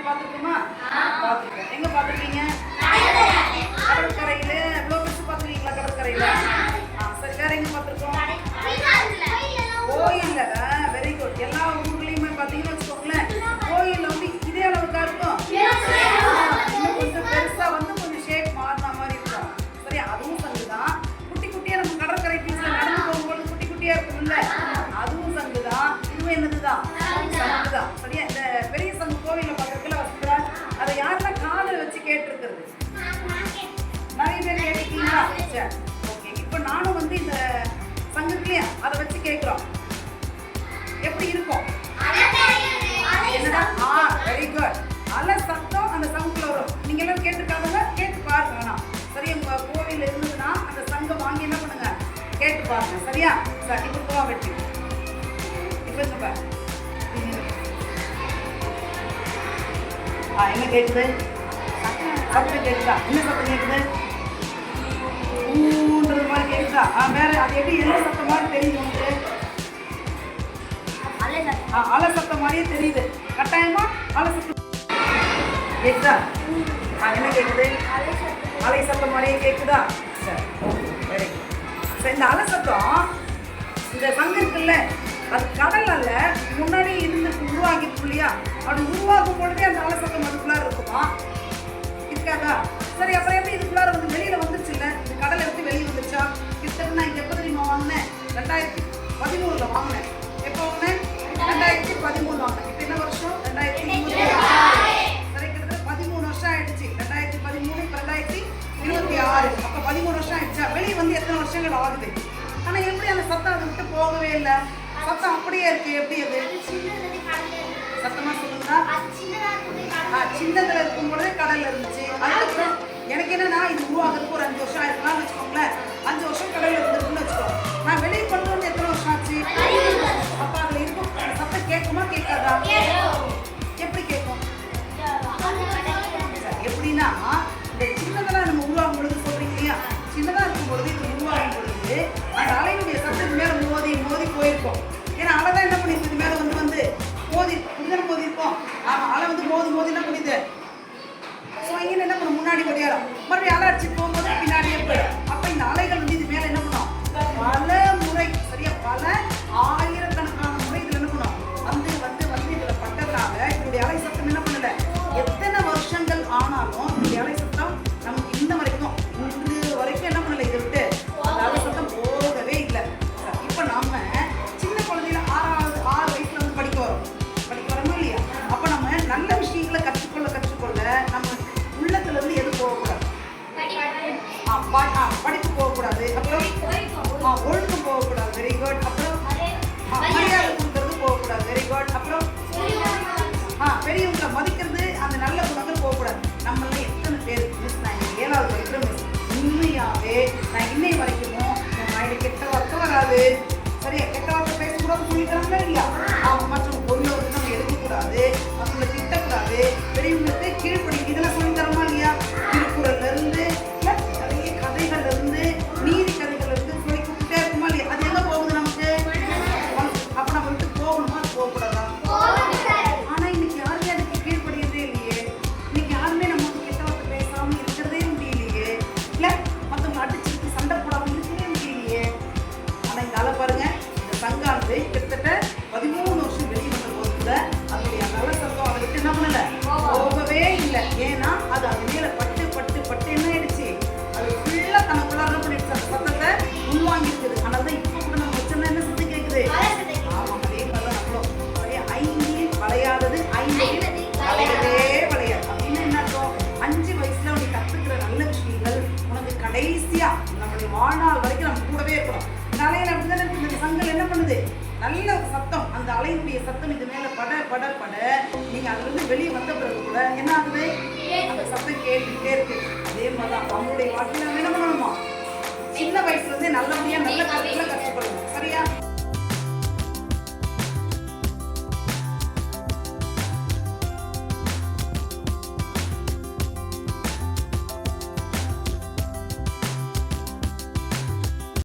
பார்த்துருக்கோமா? பார்த்துருக்கோம். எங்க பார்த்துருக்கீங்க? கடற்கரையில. எவ்வளோ பெருசு பார்த்துருக்கீங்களா கடற்கரையில? சரி, வேற எங்க பார்த்துருக்கோம்? கோயில்ல. Very good. எல்லா ஊர்லயுமே பார்த்தீங்கன்னு வச்சுக்கோங்களேன், கோயில்ல வந்து இதே அளவுக்கா இருக்கும், இன்னும் கொஞ்சம் பெருசா வந்து கொஞ்சம் ஷேப் மாறின மாதிரி இருக்கும். சரி, அதுவும் சங்குதான். குட்டி குட்டியா நம்ம கடற்கரை பீச்ல நடந்து போகும்போது குட்டி குட்டியா இருக்கும்ல, அதுவும் சங்குதான். இதுவும் என்னதுதான்? சங்குதான். சரியா? இந்த பெரிய சங்கு கோவில்ல பக்கத்துல வச்சுக்கிறா, அதை யாரெல்லாம் காதல் வச்சு கேட்டிருக்கிறது? நிறைய பேர் கேட்டிருக்கீங்களா? சரி, ஓகே. இப்போ நானும் வந்து இந்த சங்கத்துலயே அதை வச்சு கேட்கிறோம். எப்படி இருக்கும்? என்னடா? Very good. அலை சத்தம் அந்த சங்குல வரும். நீங்க எல்லாம் கேட்டுருக்காங்க, கேட்டு பாருங்க. வேணாம், சரி, உங்க கோவில் இருந்ததுன்னா அந்த சங்கம் வாங்கி என்ன பண்ணுங்க, கேட்டு பாருங்க. சரியா? சரி, இப்போ போவா வெட்டி இப்போ பாரு. என்ன கேட்குது? சத்தம் கேட்குதா? என்ன சத்தம் கேட்குது? ஊன்றது மாதிரி கேட்குதா? வேற அது எப்படி என்ன சத்தம் மாதிரி தெரியுது உங்களுக்கு? அலை சத்தம் மாதிரியே தெரியுது. கட்டாயமா அலை சத்தம் கேட்குதா? என்ன கேட்குது? அலை சத்தம் மாதிரியே கேட்குதா? சரி, ஓகே, வெரி குட். சரி, இந்த அலை சத்தம் இந்த சங்கம் இருக்குல்ல, அது கடல் அல்ல, முன்னாடி இருந்து உருவாகிருக்கு இல்லையா? அது உருவாகும் பொழுதே அந்த அலை சத்தம் அதுக்குள்ளார இருக்குமா? இருக்காதா? சரி, அப்புறம் எப்படி இதுக்குள்ளார வந்து வெளியில வந்துருச்சு இல்லை? இந்த கடலை எடுத்து வெளியே வந்துருச்சா? கிட்டத்தட்ட நான் எப்போ தெரியுமா வாங்கினேன்? 2013 வாங்கினேன். எப்போ வாங்கினேன்? 2013 வாங்கினேன். இப்போ என்ன வருஷம்? 2026. சரி, கிட்டத்தட்ட 13 வருஷம் ஆயிடுச்சு. 2013, 2026. அப்போ 13 வருஷம் ஆயிடுச்சா? வெளியே வந்து எத்தனை வருஷங்கள் ஆகுது? ஆனால் எப்படி அந்த சத்தம் அதை விட்டு போகவே இல்லை? சத்தம் அப்படியே இருக்கு. எப்படி அது? சத்தமா சொல்லுங்களா? சின்னதுல இருக்கும் பொழுதே கடல்ல இருந்துச்சு. அதுக்கப்புறம் எனக்கு என்னன்னா, இது உருவாகிறதுக்கு ஒரு 5 வருஷம் ஆயிருக்கலாம் வச்சுக்கோங்களேன். 5 வருஷம் கடல்ல இருந்திருக்குன்னு வச்சுக்கோ. நான் வெளியே கொண்டு வந்து எத்தனை வருஷம் ஆச்சு? அப்ப அதுல இருக்கும் சத்தம் கேட்குமா கேட்காதா? எப்படி கேட்கும்? எப்படின்னா, இந்த சின்னதெல்லாம் நம்ம உருவாகும் பொழுது சொல்றீங்க இல்லையா, சின்னதா இருக்கும் பொழுது இது உருவாகும் பொழுது அந்த அலையினுடைய சத்தத்துக்கு மேல மோதி மோதி போயிருக்கும். ஏன்னா அலை தான் என்ன பண்ணிருக்கு, இது மேல வந்து மோதி புதன மோதி இருக்கும். ஆமா, அலை வந்து மோதி மோதி என்ன பண்ணிது, ஸோ இங்கே என்ன பண்ணும், முன்னாடி ஓடியாடும். மறுபடியும் அலை அடிச்சு போகும்போது பின்னாடியே போயிடும். அப்போ இந்த அலைகள் வந்து இது மேலே என்ன பண்ணும், பல முறை, சரியா, பல ஆயிரக்கணக்கான முறை இதில் என்ன பண்ணும், வந்து வந்து வந்து இதில் பட்டதுனால இதனுடைய அலை சத்தம் என்ன பண்ணல, எத்தனை வருஷங்கள் ஆனாலும் இந்த அலை சத்தம் நமக்கு இன்ன வரைக்கும் இன்று வரைக்கும் என்ன பண்ணல, இதை விட்டு அந்த அலை சத்தம் போகவே இல்லை. இப்போ நம்ம சின்ன குழந்தையில 6 வயசுல வந்து படிக்க வரோமா இல்லையா? அப்போ நம்ம நல்ல விஷயங்களை கற்றுக்கொள்ள நம்ம உள்ளத்துல இருந்து எது போகக்கூடாது, படிப்பு போகக்கூடாது, அப்புறம் ஒழுக்கம் போகக்கூடாது, வெரி குட், அப்புறம் மரியாதை கொடுக்கறது போகக்கூடாது, வெரி குட், அப்புறம் பெரியவங்களை மதிக்கிறது, அந்த நல்ல குணங்கள் போகக்கூடாது. நம்மள எத்தனை பேர் மிஸ், நான் 7வது படிக்கிற மிஸ், உண்மையாவே நான் இன்னை வரைக்கும் என் வாயில கெட்ட வார்த்தை வராது, சரியா, கெட்ட வார்த்தை பேசக்கூடாது சொல்லிக்கிறாங்க இல்லையா? மற்றும் பொருளை வந்து நம்ம எடுக்கக்கூடாது, மற்றவங்களை திட்டக்கூடாது, பெரியவங்களுக்கு கீழ்ப்படி, இதெல்லாம் சொல்லி தரமா இல்லையா? திருக்குறள்ல இருந்து நிறைய கதைகள்ல இருந்து நீதி கதைகள்ல இருந்து சொல்லி கொடுத்துட்டே இருக்குமா இல்லையா? அது எங்க போகுது நமக்கு? அப்ப நம்ம விட்டு போகணுமா போகக்கூடாதா? ஆனா இன்னைக்கு யாருமே அதுக்கு கீழ்படியதே இல்லையே. இன்னைக்கு யாருமே நம்ம வந்து கெட்ட வார்த்தை பேசாம இருக்கிறதே முடியலையே, இல்ல மற்றவங்களை அடிச்சுட்டு சண்டை போடாம இருக்கவே முடியலையே. ஆனா இந்த ஆளை பாருங்க, இந்த சங்கானது கிட்டத்தட்ட 13 வருஷம் வெளியே வந்த போது கூட அதனுடைய நல்ல சத்தம் அதை விட்டு என்ன பண்ணல, போகவே இல்லை. ஏன்னா அது அது மேல பட்டு பட்டு பட்டு என்ன ஆயிடுச்சு, அது ஃபுல்லா தனக்குள்ள என்ன பண்ணிடுச்சு, அந்த சத்தத்தை உள்வாங்கிருக்குது. அதனாலதான் இப்போ கூட நம்ம வச்சோம்னா என்ன சத்தம் கேட்குது? ஆமா, அதே மாதிரிதான் நம்மளும் சரியா, ஐந்தில் வளையாதது ஐந்தில் வளையவே வளையாது. அப்படின்னு என்ன அர்த்தம்? 5 வயசுல உனக்கு கற்றுக்கிற நல்ல விஷயங்கள் உனக்கு கடைசியா நம்மளுடைய வாழ்நாள் வரைக்கும் நம்ம கூடவே இருக்கணும். இந்த அலையில அப்படிதானே இந்த சங்கல் என்ன பண்ணுது, நல்ல சத்தம், அந்த அலையினுடைய சத்தம் இது மேல பட பட பட நீங்க அதுல இருந்து வெளியே வந்த பிறகு கூட என்ன ஆகுது, அந்த சத்தம் கேட்டுக்கிட்டே இருக்கு. அதே மாதிரிதான் அவங்களுடைய வாழ்க்கையில என்ன பண்ணணுமா, சின்ன வயசுல இருந்தே நல்லபடியா நல்ல கருத்துல